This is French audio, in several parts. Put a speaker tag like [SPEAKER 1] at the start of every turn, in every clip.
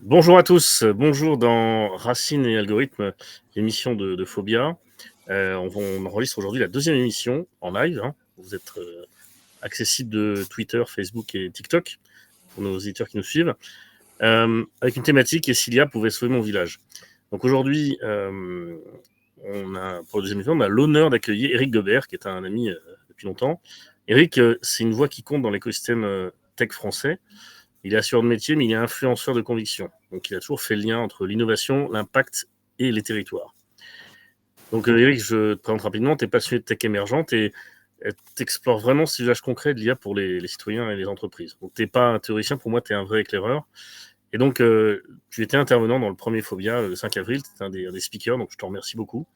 [SPEAKER 1] Bonjour à tous, bonjour dans Racine et Algorithmes, l'émission de Phobia. On enregistre aujourd'hui la deuxième émission en live, hein. Vous êtes accessible de Twitter, Facebook et TikTok pour nos auditeurs qui nous suivent, avec une thématique: et Cilia pouvait sauver mon village. Donc aujourd'hui, pour la deuxième émission, on a l'honneur d'accueillir Eric Gobert, qui est un ami depuis longtemps. Eric, c'est une voix qui compte dans l'écosystème tech français. Il est assureur de métier, mais il est influenceur de conviction. Donc, il a toujours fait le lien entre l'innovation, l'impact et les territoires. Donc, Eric, je te présente rapidement. Tu es passionné de tech émergente et tu explores vraiment ces usages concrets de l'IA pour les citoyens et les entreprises. Donc, tu n'es pas un théoricien, pour moi, tu es un vrai éclaireur. Et donc, tu étais intervenant dans le premier Phobia le 5 avril, tu es un des speakers, donc je te remercie beaucoup.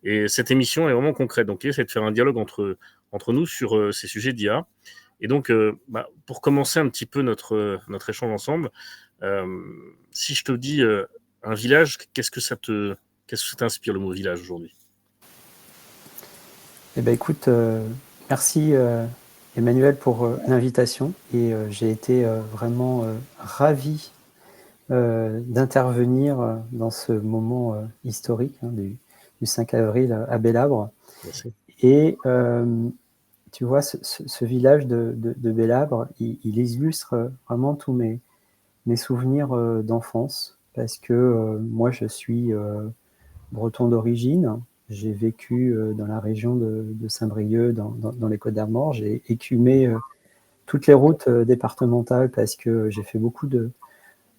[SPEAKER 1] Et cette émission est vraiment concrète. Donc, l'idée, c'est de faire un dialogue entre nous sur ces sujets d'IA. Et donc, pour commencer un petit peu notre échange ensemble, si je te dis un village, qu'est-ce que ça t'inspire, le mot village, aujourd'hui?
[SPEAKER 2] Eh ben, écoute, merci Emmanuel pour l'invitation et j'ai été vraiment ravi d'intervenir dans ce moment historique du 5 avril à Belabre.
[SPEAKER 1] Merci.
[SPEAKER 2] Et tu vois, ce village de Belabre, il illustre vraiment tous mes souvenirs d'enfance, parce que moi, je suis breton d'origine. J'ai vécu dans la région de Saint-Brieuc, dans les Côtes-d'Armor. J'ai écumé toutes les routes départementales parce que j'ai fait beaucoup de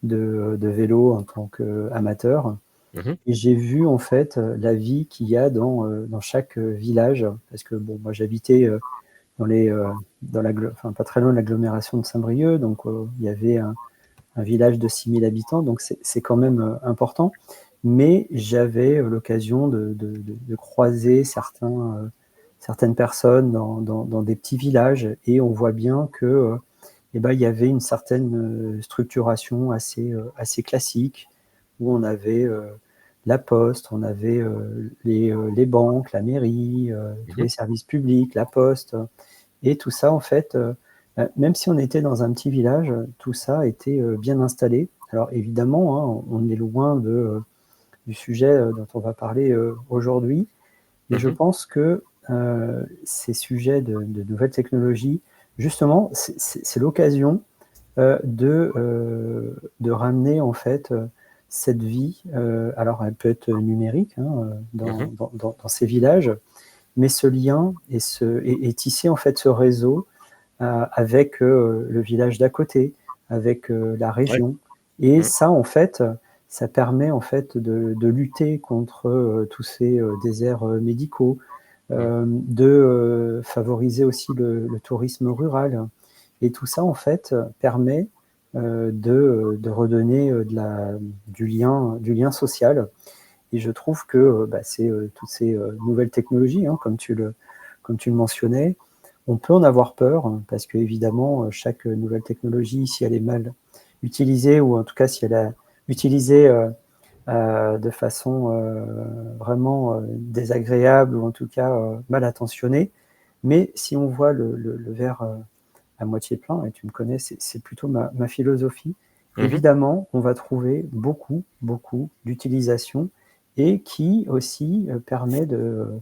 [SPEAKER 2] vélo en tant qu'amateur.
[SPEAKER 1] Mhm.
[SPEAKER 2] Et j'ai vu en fait la vie qu'il y a dans chaque village, parce que bon, moi j'habitais enfin, pas très loin de l'agglomération de Saint-Brieuc, donc il y avait un village de 6000 habitants, donc c'est quand même important. Mais j'avais l'occasion de croiser certaines personnes dans des petits villages, et on voit bien que eh ben, il y avait une certaine structuration assez classique, où on avait la poste, on avait les banques, la mairie, tous
[SPEAKER 1] Mhm.
[SPEAKER 2] les services publics, la poste, et tout ça, en fait, même si on était dans un petit village, tout ça était bien installé. Alors évidemment, hein, on est loin du sujet dont on va parler aujourd'hui, mais je
[SPEAKER 1] Mhm.
[SPEAKER 2] pense que ces sujets de nouvelles technologies, justement, c'est l'occasion de ramener en fait cette vie. Alors elle peut être numérique, hein,
[SPEAKER 1] Mhm.
[SPEAKER 2] dans ces villages, mais ce lien et tisser en fait ce réseau avec le village d'à côté, avec la
[SPEAKER 1] Ouais.
[SPEAKER 2] région. Et
[SPEAKER 1] Mhm.
[SPEAKER 2] ça, en fait, ça permet en fait de lutter contre tous ces déserts médicaux,
[SPEAKER 1] Mhm.
[SPEAKER 2] de favoriser aussi le tourisme rural. Et tout ça, en fait, permet de redonner du lien social. Et je trouve que c'est toutes ces nouvelles technologies, hein, comme tu le mentionnais. On peut en avoir peur, hein, parce que évidemment, chaque nouvelle technologie, si elle est mal utilisée, ou en tout cas si elle est utilisée de façon vraiment désagréable, ou en tout cas mal intentionnée, mais si on voit le verre à moitié plein, et tu me connais, c'est plutôt ma philosophie,
[SPEAKER 1] Mhm.
[SPEAKER 2] évidemment, on va trouver beaucoup, beaucoup d'utilisations, et qui aussi permet de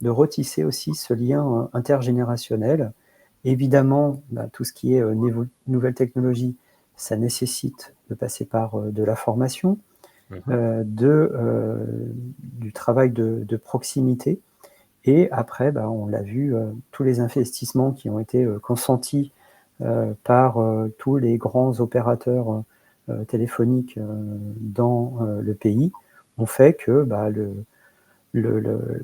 [SPEAKER 2] retisser aussi ce lien intergénérationnel. Évidemment, tout ce qui est nouvelle technologie, ça nécessite de passer par de la formation,
[SPEAKER 1] Mhm.
[SPEAKER 2] du travail de proximité. Et après, on l'a vu, tous les investissements qui ont été consentis par tous les grands opérateurs téléphoniques dans le pays ont fait que le, le-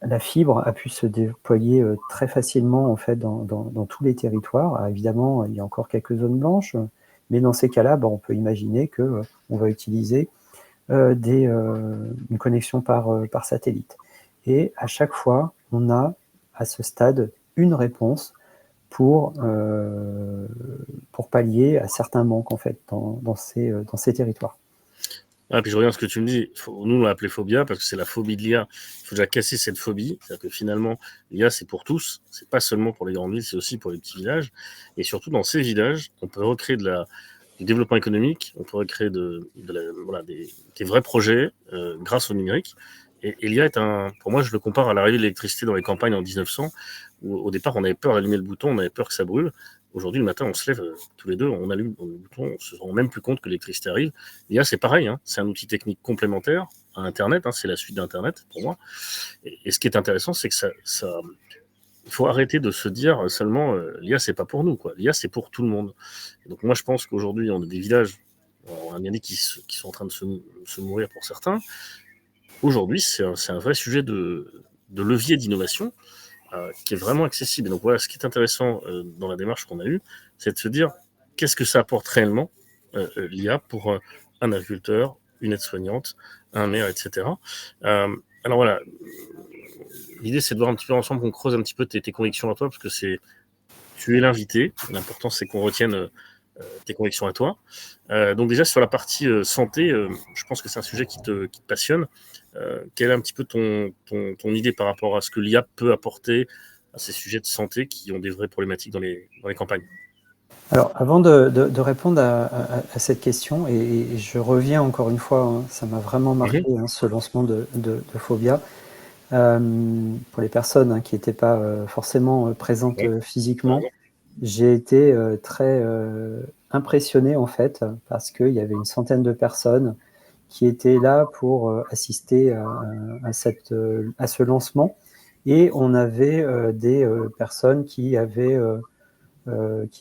[SPEAKER 2] la fibre a pu se déployer très facilement en fait dans tous les territoires. Alors, évidemment, il y a encore quelques zones blanches, mais dans ces cas-là, on peut imaginer que on va utiliser une connexion par satellite. Et à chaque fois, on a à ce stade une réponse pour pallier à certains manques en fait dans ces territoires.
[SPEAKER 1] Ah, puis je reviens à ce que tu me dis. Nous, on l'a appelé phobia parce que c'est la phobie de l'IA. Il faut déjà casser cette phobie. C'est-à-dire que finalement, l'IA, c'est pour tous. C'est pas seulement pour les grandes villes, c'est aussi pour les petits villages. Et surtout, dans ces villages, on peut recréer du développement économique, on pourrait créer voilà, des vrais projets grâce au numérique. Et l'IA pour moi, je le compare à l'arrivée de l'électricité dans les campagnes en 1900, où au départ, on avait peur d'allumer le bouton, on avait peur que ça brûle. Aujourd'hui, le matin, on se lève tous les deux, on allume le bouton, on se rend même plus compte que l'électricité arrive. L'IA, c'est pareil, hein, c'est un outil technique complémentaire à Internet, hein, c'est la suite d'Internet pour moi. Et ce qui est intéressant, c'est que il faut arrêter de se dire seulement l'IA, c'est pas pour nous, quoi. L'IA, c'est pour tout le monde. Et donc moi, je pense qu'aujourd'hui, on a des villages, on a bien dit, qui sont en train de se mourir pour certains. Aujourd'hui, c'est un vrai sujet de levier d'innovation qui est vraiment accessible. Et donc voilà, ce qui est intéressant dans la démarche qu'on a eue, c'est de se dire qu'est-ce que ça apporte réellement l'IA pour un agriculteur, une aide-soignante, un maire, etc. Alors voilà, l'idée c'est de voir un petit peu ensemble, qu'on creuse un petit peu tes convictions à toi, parce que tu es l'invité. L'important c'est qu'on retienne tes convictions à toi. Donc déjà sur la partie santé, je pense que c'est un sujet qui te passionne. Quelle est un petit peu ton idée par rapport à ce que l'IA peut apporter à ces sujets de santé qui ont des vraies problématiques dans les campagnes?
[SPEAKER 2] Alors, avant de répondre à cette question, et je reviens encore une fois, hein, ça m'a vraiment marqué, hein, ce lancement de Phobia. Pour les personnes, hein, qui n'étaient pas forcément présentes physiquement, j'ai été très impressionné en fait, parce qu'il y avait une centaine de personnes qui étaient là pour assister à ce lancement, et on avait des personnes qui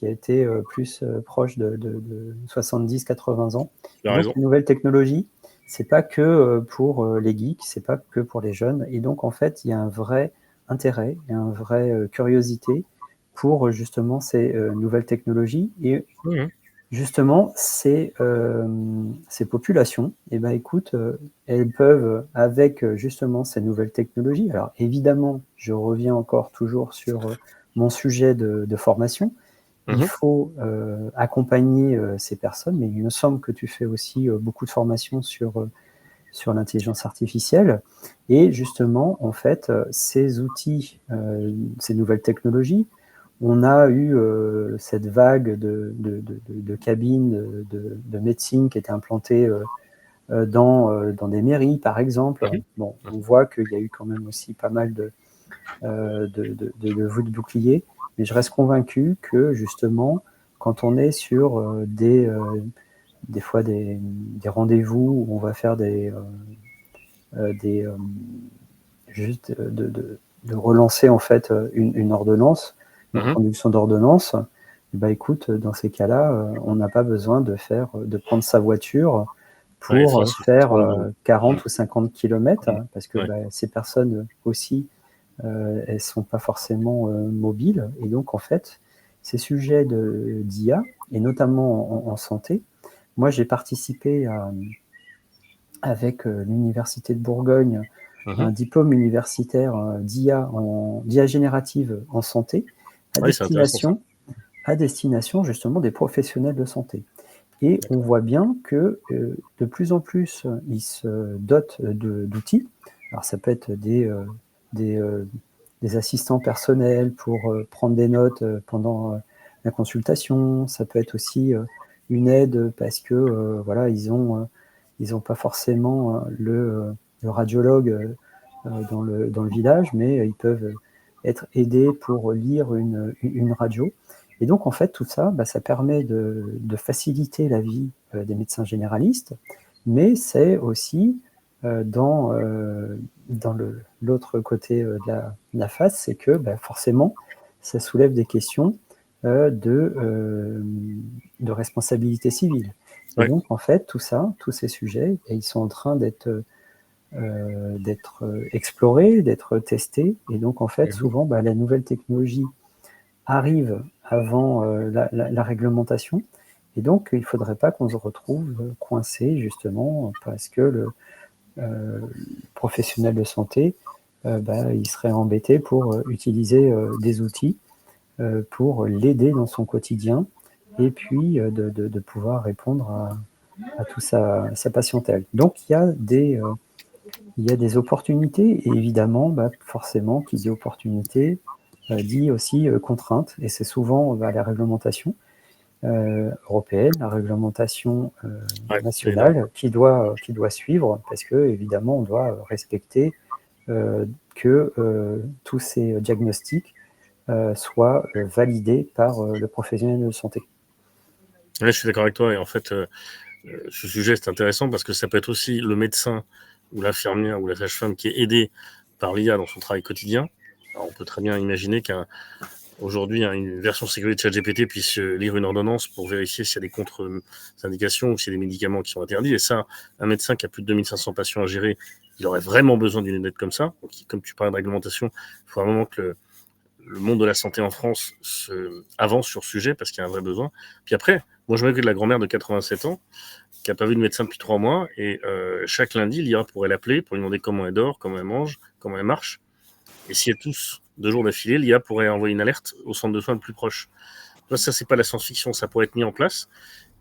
[SPEAKER 2] étaient plus proches de 70-80 ans. Donc, les nouvelles technologies, c'est pas que pour les geeks, c'est pas que pour les jeunes. Et donc, en fait, il y a un vrai intérêt, il y a une vraie curiosité pour justement ces nouvelles technologies. Et justement, ces populations, eh ben, écoute, elles peuvent, avec justement ces nouvelles technologies, alors évidemment, je reviens encore toujours sur mon sujet de formation, il faut accompagner ces personnes, mais il me semble que tu fais aussi beaucoup de formations sur l'intelligence artificielle. Et justement, en fait, ces outils, ces nouvelles technologies, on a eu cette vague de cabines de médecine qui étaient implantées dans des mairies, par exemple. Bon, on voit qu'il y a eu quand même aussi pas mal de voûtes de boucliers, mais je reste convaincu que justement, quand on est sur des fois des rendez-vous où on va faire juste de relancer en fait une ordonnance, une production d'ordonnance, bah écoute, dans ces cas-là, on n'a pas besoin de prendre sa voiture pour faire 40 ou 50 km, parce que ces personnes aussi, elles ne sont pas forcément mobiles. Et donc, en fait, ces sujets d'IA, et notamment en santé, moi, j'ai participé avec l'Université de Bourgogne à un diplôme universitaire d'IA générative en santé, à destination justement des professionnels de santé. Et on voit bien que de plus en plus, ils se dotent d'outils. Alors, ça peut être des assistants personnels pour prendre des notes pendant la consultation. Ça peut être aussi une aide parce que voilà, ils ont pas forcément le radiologue dans le village, mais ils peuvent être aidés pour lire une radio. Et donc, en fait, tout ça, ça permet de faciliter la vie des médecins généralistes, mais c'est aussi dans l'autre côté de la face, c'est que forcément, ça soulève des questions de responsabilité civile. Et donc, en fait, tout ça, tous ces sujets, ils sont en train d'être explorés, d'être testés. Et donc, en fait, souvent, la nouvelle technologie arrive avant la réglementation. Et donc, il ne faudrait pas qu'on se retrouve coincé, justement, parce que le professionnel de santé, il serait embêté pour utiliser des outils pour l'aider dans son quotidien, et puis de pouvoir répondre à toute sa patientèle. Donc, il y a des opportunités, et évidemment, forcément, qui dit opportunité, dit aussi contrainte, et c'est souvent la réglementation. européenne, la réglementation
[SPEAKER 1] Ouais, c'est énorme.
[SPEAKER 2] nationale qui doit suivre, parce que évidemment on doit respecter que tous ces diagnostics soient validés par le professionnel de santé.
[SPEAKER 1] Ouais, je suis d'accord avec toi. Et en fait, ce sujet, c'est intéressant parce que ça peut être aussi le médecin ou l'infirmière ou la sage-femme qui est aidé par l'IA dans son travail quotidien. Alors, on peut très bien imaginer qu'aujourd'hui, une version sécurité de ChatGPT puisse lire une ordonnance pour vérifier s'il y a des contre-indications ou s'il y a des médicaments qui sont interdits. Et ça, un médecin qui a plus de 2500 patients à gérer, il aurait vraiment besoin d'une aide comme ça. Donc, comme tu parles de réglementation, il faut un moment que le monde de la santé en France avance sur ce sujet parce qu'il y a un vrai besoin. Puis après, moi, je m'occupe de la grand-mère de 87 ans qui n'a pas vu de médecin depuis 3 mois et chaque lundi, l'IA pourrait l'appeler pour lui demander comment elle dort, comment elle mange, comment elle marche. Et si elle tousse 2 jours d'affilée, l'IA pourrait envoyer une alerte au centre de soins le plus proche. Ça, c'est pas la science-fiction, ça pourrait être mis en place.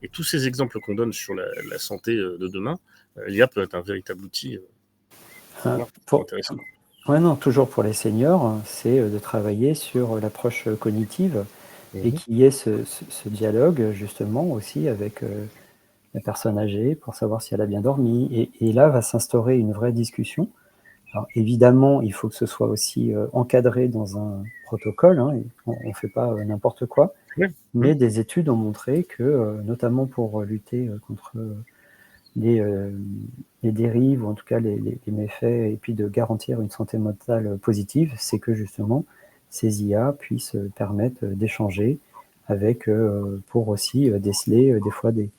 [SPEAKER 1] Et tous ces exemples qu'on donne sur la santé de demain, l'IA peut être un véritable outil intéressant.
[SPEAKER 2] Ouais, non, toujours pour les seniors, c'est de travailler sur l'approche cognitive et qu'il y ait ce dialogue justement aussi avec la personne âgée pour savoir si elle a bien dormi. Et là va s'instaurer une vraie discussion. Alors évidemment, il faut que ce soit aussi encadré dans un protocole, hein, on ne fait pas n'importe quoi, mais des études ont montré que, notamment pour lutter contre les dérives, ou en tout cas les méfaits, et puis de garantir une santé mentale positive, c'est que justement ces IA puissent permettre d'échanger avec, pour aussi déceler des fois des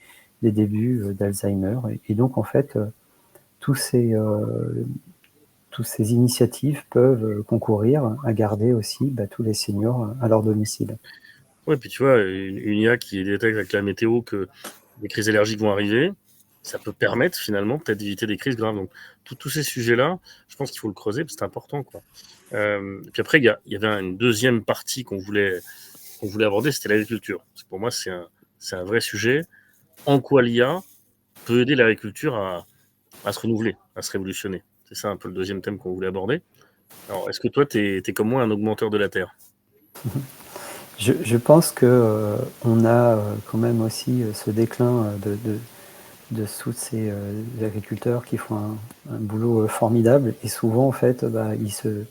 [SPEAKER 2] débuts d'Alzheimer. Et donc en fait, toutes ces initiatives peuvent concourir à garder aussi tous les seniors à leur domicile.
[SPEAKER 1] Ouais, puis tu vois, une IA qui détecte avec la météo que des crises allergiques vont arriver, ça peut permettre finalement peut-être d'éviter des crises graves. Donc tous ces sujets-là, je pense qu'il faut le creuser, parce que c'est important, quoi. Puis après, il y avait une deuxième partie qu'on voulait aborder, c'était l'agriculture. Parce que pour moi, c'est un vrai sujet. En quoi l'IA peut aider l'agriculture à se renouveler, à se révolutionner. C'est ça un peu le deuxième thème qu'on voulait aborder. Alors, est-ce que toi, tu es comme moi un augmenteur de la Terre?
[SPEAKER 2] Je pense que on a quand même aussi ce déclin de tous ces agriculteurs qui font un boulot formidable, et souvent en fait ils se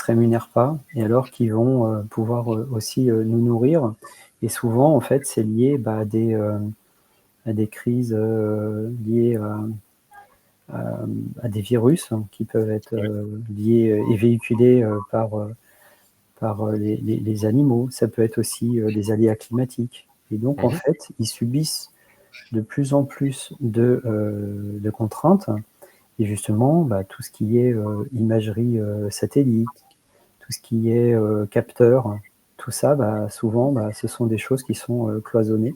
[SPEAKER 2] rémunèrent pas, et alors qu'ils vont pouvoir aussi nous nourrir, et souvent en fait c'est lié à des crises liées à des virus qui peuvent être liés et véhiculés par les animaux. Ça peut être aussi des aléas climatiques. Et donc, en fait, ils subissent de plus en plus de contraintes. Et justement, tout ce qui est imagerie satellite, tout ce qui est capteur, tout ça, souvent, ce sont des choses qui sont cloisonnées.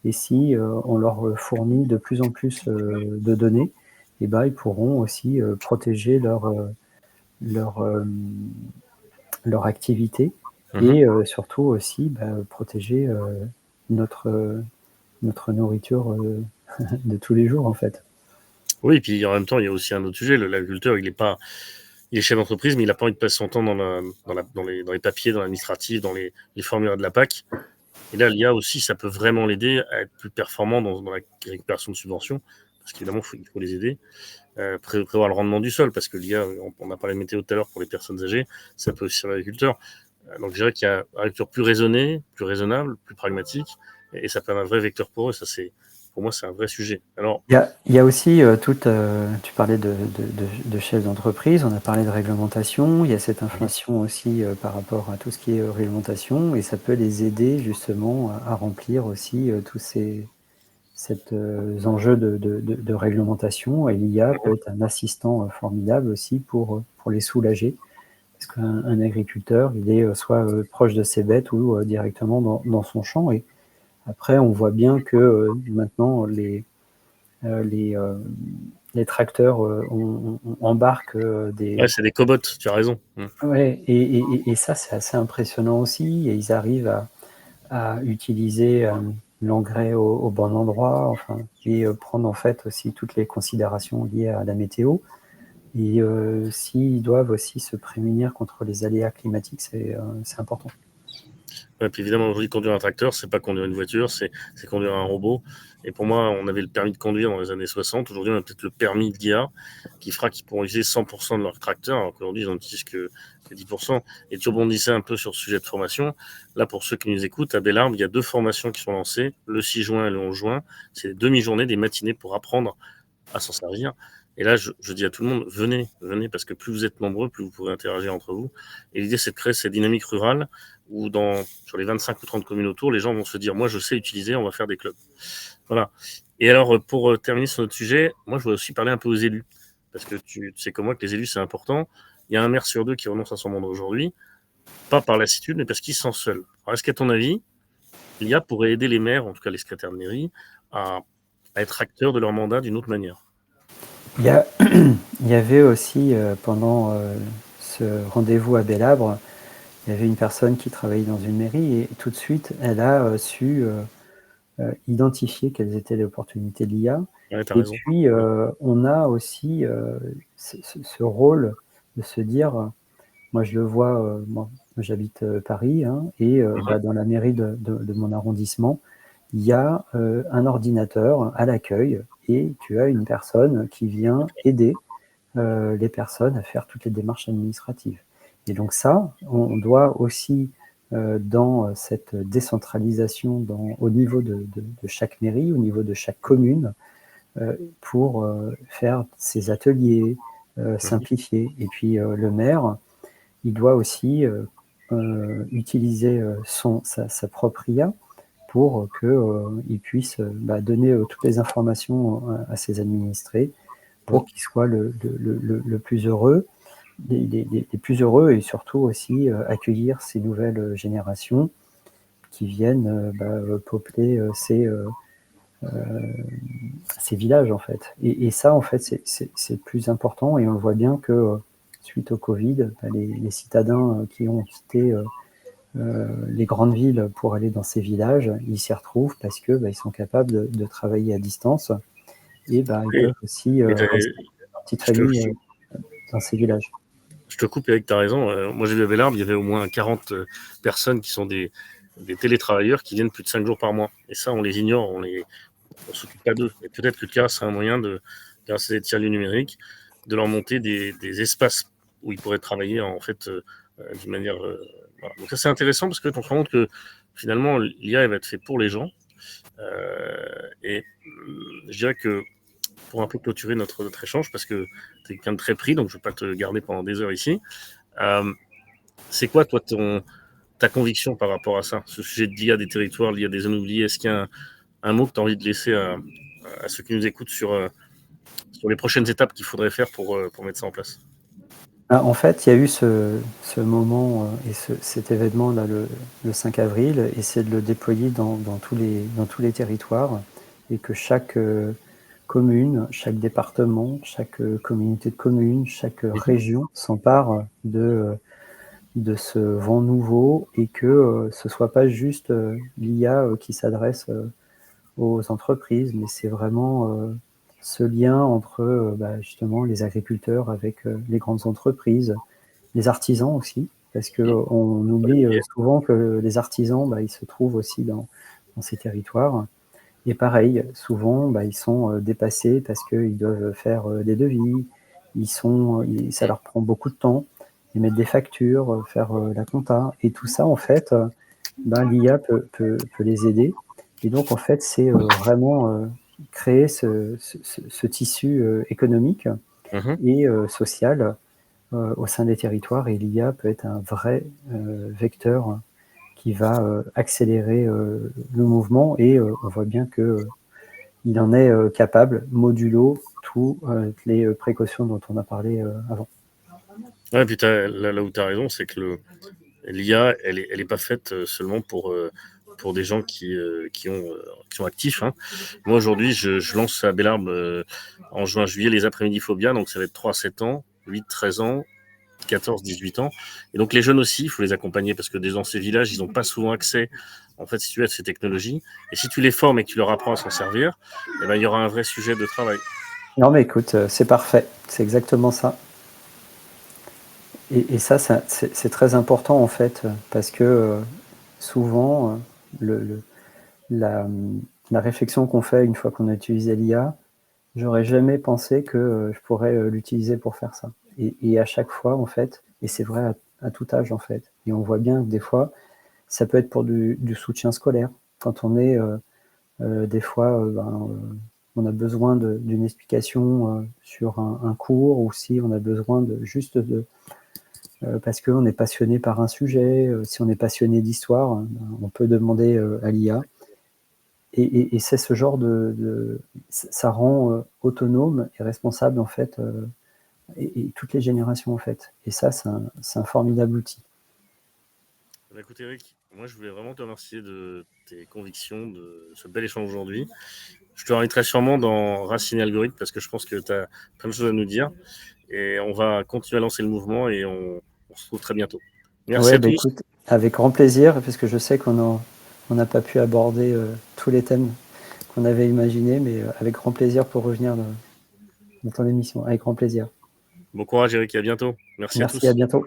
[SPEAKER 2] Et si on leur fournit de plus en plus de données, et ils pourront aussi protéger leur, leur activité, et surtout aussi protéger notre nourriture de tous les jours en fait.
[SPEAKER 1] Oui, et puis en même temps, il y a aussi un autre sujet. L'agriculteur, il est chef d'entreprise, mais il n'a pas envie de passer son temps dans les papiers, dans l'administratif, dans les formulaires de la PAC. Et là, l'IA aussi, ça peut vraiment l'aider à être plus performant dans la récupération de subventions, parce qu'évidemment, il faut les aider. Prévoir le rendement du sol, parce que l'IA, on a parlé de météo tout à l'heure pour les personnes âgées, ça peut aussi servir l'agriculteur. Donc je dirais qu'il y a une agriculture plus raisonnée, plus raisonnable, plus pragmatique, et ça peut être un vrai vecteur pour eux. Pour moi, c'est un vrai sujet. Alors,
[SPEAKER 2] il y a aussi tu parlais de chefs d'entreprise, on a parlé de réglementation, il y a cette inflation aussi par rapport à tout ce qui est réglementation, et ça peut les aider justement à remplir aussi tous ces enjeux de réglementation, et l'IA peut être un assistant formidable aussi pour les soulager. Parce qu'un agriculteur, il est soit proche de ses bêtes ou directement dans son champ. Et après, on voit bien que maintenant, les tracteurs embarquent des...
[SPEAKER 1] ouais, c'est des cobots, tu as raison.
[SPEAKER 2] Ouais, et ça, c'est assez impressionnant aussi. Et ils arrivent à utiliser l'engrais au bon endroit, enfin, et prendre en fait aussi toutes les considérations liées à la météo. Et s'ils doivent aussi se prémunir contre les aléas climatiques, c'est important.
[SPEAKER 1] Ouais, puis évidemment, aujourd'hui, conduire un tracteur, c'est pas conduire une voiture, c'est conduire un robot. Et pour moi, on avait le permis de conduire dans les années 60. Aujourd'hui, on a peut-être le permis d'IA qui fera qu'ils pourront utiliser 100% de leur tracteur, alors qu'aujourd'hui, ils n'en utilisent que 10%. Et tu rebondissais un peu sur ce sujet de formation. Là, pour ceux qui nous écoutent, à Bellarbe, il y a 2 formations qui sont lancées, le 6 juin et le 11 juin. C'est des demi-journées, des matinées pour apprendre à s'en servir. Et là, je dis à tout le monde, venez, parce que plus vous êtes nombreux, plus vous pourrez interagir entre vous. Et l'idée, c'est de créer cette dynamique rurale où sur les 25 ou 30 communes autour, les gens vont se dire, moi, je sais utiliser, on va faire des clubs. Voilà. Et alors, pour terminer sur notre sujet, moi, je voudrais aussi parler un peu aux élus. Parce que tu sais comme moi que les élus, c'est important. Il y a un maire sur 2 qui renonce à son mandat aujourd'hui, pas par lassitude, mais parce qu'il se sent seul. Alors, est-ce qu'à ton avis, l'IA pourrait aider les maires, en tout cas les secrétaires de mairie, à être acteurs de leur mandat d'une autre manière?
[SPEAKER 2] Il y avait aussi, pendant ce rendez-vous à Bellabre, il y avait une personne qui travaillait dans une mairie et tout de suite, elle a su identifier quelles étaient les opportunités de l'IA.
[SPEAKER 1] Ouais, t'as
[SPEAKER 2] Et
[SPEAKER 1] raison.
[SPEAKER 2] puis, on a aussi ce rôle de se dire, moi je le vois, moi j'habite Paris, hein, et dans la mairie de mon arrondissement, il y a un ordinateur à l'accueil et tu as une personne qui vient aider les personnes à faire toutes les démarches administratives. Et donc ça, on doit aussi, dans cette décentralisation au niveau de chaque mairie, au niveau de chaque commune, pour faire ces ateliers, simplifier. Et puis le maire, il doit aussi utiliser sa propre IA pour qu'il puisse donner toutes les informations à ses administrés pour qu'ils soient le plus heureux, les plus heureux et surtout aussi accueillir ces nouvelles générations qui viennent peupler ces villages en fait. Et ça en fait c'est le plus important et on le voit bien que suite au Covid, les citadins qui ont quitté les grandes villes pour aller dans ces villages, ils s'y retrouvent parce que ils sont capables de travailler à distance et ils peuvent aussi
[SPEAKER 1] Et
[SPEAKER 2] rester dans leur petite
[SPEAKER 1] je te,
[SPEAKER 2] famille dans ces villages.
[SPEAKER 1] je te coupe avec ta raison. Moi, j'ai vu à Bellarbe, il y avait au moins 40 personnes qui sont des télétravailleurs qui viennent plus de 5 jours par mois. Et ça, on les ignore, on s'occupe pas d'eux. Et peut-être que l'IA serait un moyen grâce à des tiers-lieux numériques, de leur monter des espaces où ils pourraient travailler en fait d'une manière. Voilà. Donc ça, c'est intéressant parce que tu te rends compte que finalement, l'IA, elle va être faite pour les gens. Et je dirais que pour un peu clôturer notre échange, parce que tu es quelqu'un de très pris, donc je ne vais pas te garder pendant des heures ici. C'est quoi, toi, ta conviction par rapport à ça, ce sujet de l'IA des territoires, l'IA des zones oubliées? Est-ce qu'il y a un mot que tu as envie de laisser à ceux qui nous écoutent sur les prochaines étapes qu'il faudrait faire pour mettre ça en place?
[SPEAKER 2] En fait, il y a eu ce moment et cet événement-là le 5 avril, et c'est de le déployer dans tous les territoires, et que chaque commune, chaque département, chaque communauté de communes, chaque région s'empare de ce vent nouveau, et que ce soit pas juste l'IA qui s'adresse aux entreprises, mais c'est vraiment ce lien entre justement les agriculteurs avec les grandes entreprises, les artisans aussi, parce qu'on oublie souvent que les artisans, ils se trouvent aussi dans ces territoires. Et pareil, souvent, ils sont dépassés parce qu'ils doivent faire des devis, ça leur prend beaucoup de temps, émettre des factures, faire la compta, et tout ça, en fait, l'IA peut les aider. Et donc, en fait, c'est vraiment créer ce tissu économique et social au sein des territoires. Et l'IA peut être un vrai vecteur qui va accélérer le mouvement. Et on voit bien qu'il en est capable, modulo toutes les précautions dont on a parlé avant.
[SPEAKER 1] Ouais, puis là où tu as raison, c'est que l'IA, elle est pas faite seulement pour des gens qui sont actifs. Hein. Moi, aujourd'hui, je lance à Bellarbe en juin-juillet les après-midi Phobia, donc ça va être 3-7 ans, 8-13 ans, 14-18 ans. Et donc les jeunes aussi, il faut les accompagner parce que dans ces villages, ils n'ont pas souvent accès, en fait, si tu veux, à ces technologies. Et si tu les formes et que tu leur apprends à s'en servir, il y aura un vrai sujet de travail.
[SPEAKER 2] Non, mais écoute, c'est parfait. C'est exactement ça. Et ça, c'est très important, en fait, parce que souvent, la, la réflexion qu'on fait une fois qu'on a utilisé l'IA, j'aurais jamais pensé que je pourrais l'utiliser pour faire ça. Et à chaque fois, en fait, et c'est vrai à tout âge, en fait, et on voit bien que des fois, ça peut être pour du soutien scolaire. Quand on est, des fois, on a besoin d'une explication sur un cours, ou si on a besoin juste parce qu'on est passionné par un sujet, si on est passionné d'histoire, on peut demander à l'IA. Et c'est ce genre ça rend autonome et responsable, en fait, et toutes les générations, en fait. Et ça, c'est un formidable outil.
[SPEAKER 1] Bah, écoute, Eric, moi, je voulais vraiment te remercier de tes convictions, de ce bel échange aujourd'hui. Je te réinviterai sûrement dans Racine Algorithme parce que je pense que tu as plein de choses à nous dire. Et on va continuer à lancer le mouvement et on se retrouve très bientôt. Merci
[SPEAKER 2] Ouais,
[SPEAKER 1] à
[SPEAKER 2] bah
[SPEAKER 1] tous.
[SPEAKER 2] écoute, avec grand plaisir, parce que je sais on n'a pas pu aborder tous les thèmes qu'on avait imaginés, mais avec grand plaisir pour revenir dans ton émission. Avec grand plaisir.
[SPEAKER 1] Bon courage, Eric, et à bientôt. Merci à
[SPEAKER 2] Merci, à
[SPEAKER 1] tous.
[SPEAKER 2] bientôt.